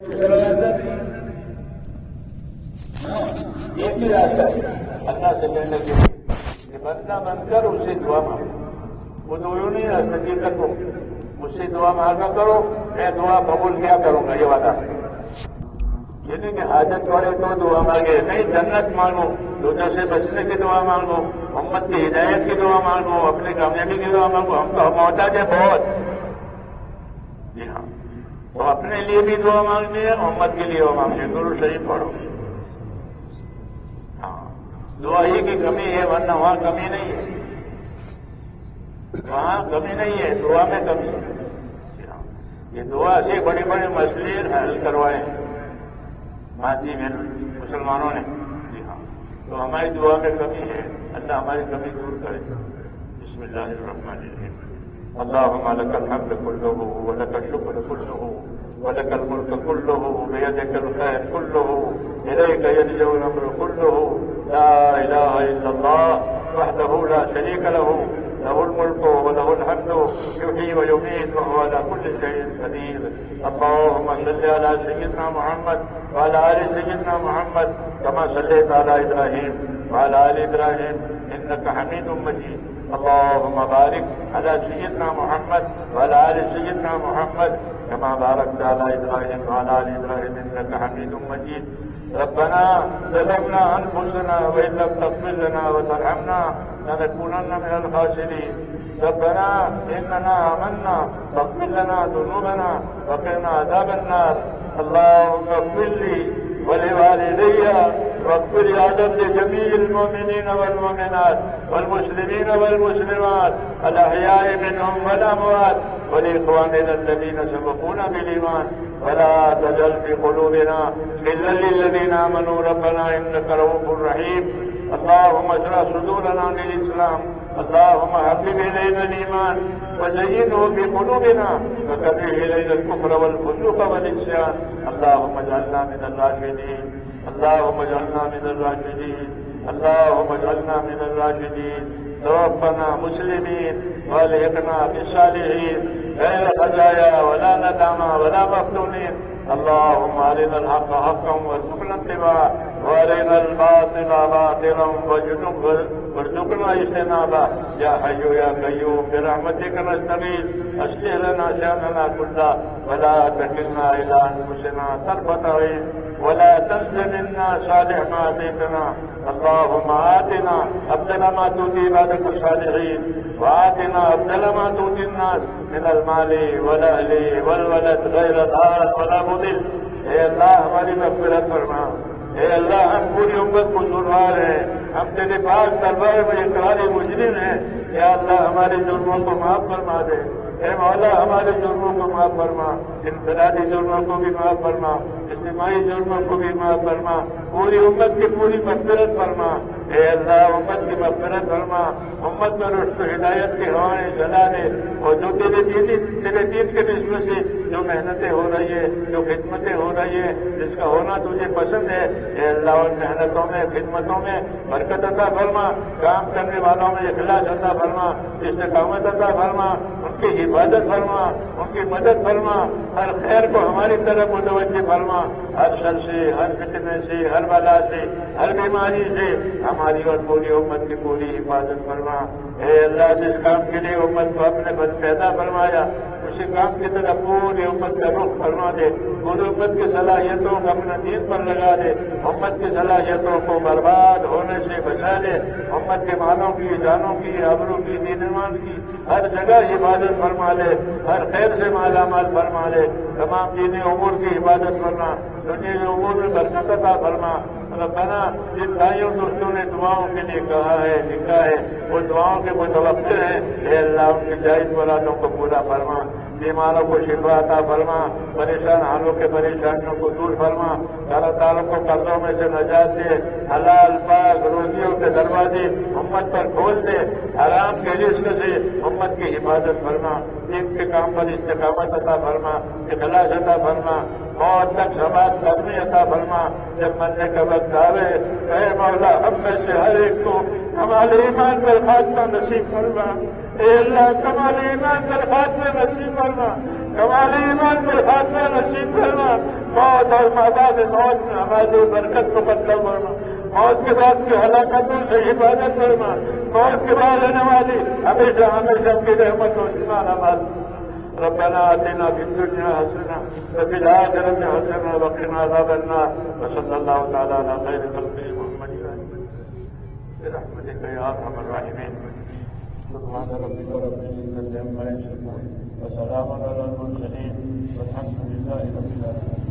ایک ہی راستہ ہے اللہ سے ملنے کے لیے کہ بندہ بن کر اس سے دعا مانگو. وہ تو یوں نہیں حقیقت کو مجھ سے دعا مانگا کرو، میں دعا قبول کیا کروں گا، یہ وعدہ ہے. یہ نہیں کہ حاجت پڑے تو دعا مانگے، نہیں، جنت مانگو، دوسرے سے بچنے کی دعا مانگو، امت کی ہدایت کی دعا مانگو، اپنی کامیابی کی دعا مانگو. ہم تو محتاج ہے بہت. جی ہاں، تو اپنے لیے بھی دعا مانگنی ہے، امت کے لیے دعا مانگنی ہے. درود شریف پڑھو. ہاں، دعا ہی کی کمی ہے، ورنہ وہاں کمی نہیں ہے. وہاں کمی نہیں ہے، دعا میں کمی ہے. یہ دعا سے بڑے بڑے مسئلے حل کروائے ماضی میں مسلمانوں نے. جی ہاں، تو ہماری دعا میں کمی ہے، اللہ ہماری کمی دور کرے. بسم اللہ الرحمن الرحیم. اللهم لك الحمد كله ولك الشكر كله ولك الملك كله بيدك الخير كله إليك يرجع الأمر كله لا إله إلا الله وحده لا شريك له له الملك وله الحمد يحيي ويميت وهو على كل شيء قدير. اللهم صل على سيدنا محمد وعلى آل سيدنا محمد كما صليت على إبراهيم وعلى آل إبراهيم إنك حميد مجيد. اللهم بارك على سيدنا محمد وعلى آل سيدنا محمد كما باركت على إبراهيم وعلى آل إبراهيم إنك حميد مجيد. ربنا ظلمنا أنفسنا وإن لم تغفر لنا وترحمنا لنكونن من الخاسرين. ربنا إننا آمنا فاغفر لنا ذنوبنا وقنا عذاب النار. اللهم اغفر لي ولوالدي واغفر عدد لجميع المؤمنين والمؤمنات والمسلمين والمسلمات الأحياء منهم والأموات ولإخواننا الذين سبقونا بالإيمان ولا تجعل في قلوبنا غلا للذين آمنوا ربنا إنك رؤوف رحيم. اللهم اشرح صدورنا للإسلام. اللهم حبب إلينا الإيمان وزينه في قلوبنا وكره إلينا الكفر والفسوق والعصيان. اللهم اجعلنا من الراشدين. اللهم اجعلنا من الراشدين. اللهم اجعلنا من الراشدين. توفنا مسلمين والحقنا بالصالحين غير خزايا ولا ندامى ولا مفتونين. اللهم أرنا الحق حقا وارزقنا اتباعه وأرنا الباطل باطلا وارزقنا اجتنابه. يا حي يا قيوم برحمتك نستغيث أصلح لنا شأننا كله ولا تكلنا إلى أنفسنا طرفة عين ولا تنس منا صالح ما أتيتنا. اللهم آتنا أفضل ما تؤتي عبادك الصالحين وآتنا أفضل ما تؤتي الناس من المال والأهل والولد غير ضار ولا مضل. اے اللہ ہماری مغفرت فرما. اے اللہ ہم پوری امت کو سنوار ہیں، ہم تیرے پاک دربار میں اقرار مجرم ہیں. یا اللہ ہمارے جرموں کو معاف فرما دے. اے مولا ہمارے جرموں کو معاف فرما، انفرادی جرموں کو بھی معاف فرما، اجتماعی جرموں کو بھی معاف فرما. پوری امت کی پوری مغفرت فرما. اے اللہ امت کی مغفرت فرما. امت میں رشد و ہدایت کی ہوائیں جلا دے. اور جو تیرے دین کے نسبت سے جو محنتیں ہو رہی ہے، جو خدمتیں ہو رہی ہے، جس کا ہونا تجھے پسند ہے، اے اللہ ان محنتوں میں خدمتوں میں برکت عطا فرما. کام کرنے والوں میں اخلاص عطا فرما، استقامت عطا فرما، ان کی حفاظت فرما، ان کی مدد فرما. ہر خیر کو ہماری طرف متوجہ فرما. ہر شر سے، ہر فتنے سے، ہر بلا سے، ہر بیماری سے ہماری اور پوری امت کی پوری حفاظت فرما. اے اللہ جس کام کے لیے امت کو اپنے بس پیدا فرمایا، اسی کام کی طرف پوری امت کا رخ فرما دے. پوری امت کی صلاحیتوں کو اپنے دین پر لگا دے. امت کی صلاحیتوں کو برباد ہونے سے بچا دے. امت کے مالوں کی، جانوں کی، آبروں کی، دین ایمان کی ہر جگہ حفاظت فرما لے. ہر خیر سے مالا مال فرما لے. تمام دینی امور کی حفاظت فرما. دنیا امور میں برکت عطا فرما. ربنا جن بھائیوں دوستوں نے دعاؤں کے لیے کہا ہے، لکھا ہے، وہ دعاؤں کے متوقع ہیں. اے اللہ ان کی جائز مرادوں کو پورا فرما. بیماروں کو شفا عطا فرما. پریشان حالوں کے پریشانیوں کو دور فرما. اللہ تعالیٰ کو قرضوں میں سے نجات دے. حلال پاک روزیوں کے دروازے امت پر کھول دے. حرام کے رزق سے امت کی حفاظت فرما. دین کے کام پر استقامت عطا فرما، اخلاص عطا فرما. موت تک ثبات کرنے عطا فرما. جب مرنے کا وقت آوے، اے مولا ہم میں سے ہر ایک کو ہمارے ایمان پر خاتمہ نصیب فرما. اے اللہ کمال ایمان پر خاتمہ نصیب فرما. کمال ایمان پر خاتمہ نصیب فرما. موت اور مادہ موت میں ہماری برکت کو بدلا فرما، موت کے بعد کی ہلاکتوں سے حفاظت فرما، موت کے بعد آنے والی ہمیشہ ہمیشہ کی رحمت و ایمان ہمارا ربنا آتنا في الدنيا حسنة وفي الآخرة حسنة وقنا عذاب النار وصلى الله تعالى على خير خلقه محمد برحمتك يا أرحم الراحمين سبحان ربك رب العزة عما يصفون وسلام على المرسلين والحمد لله رب العالمين.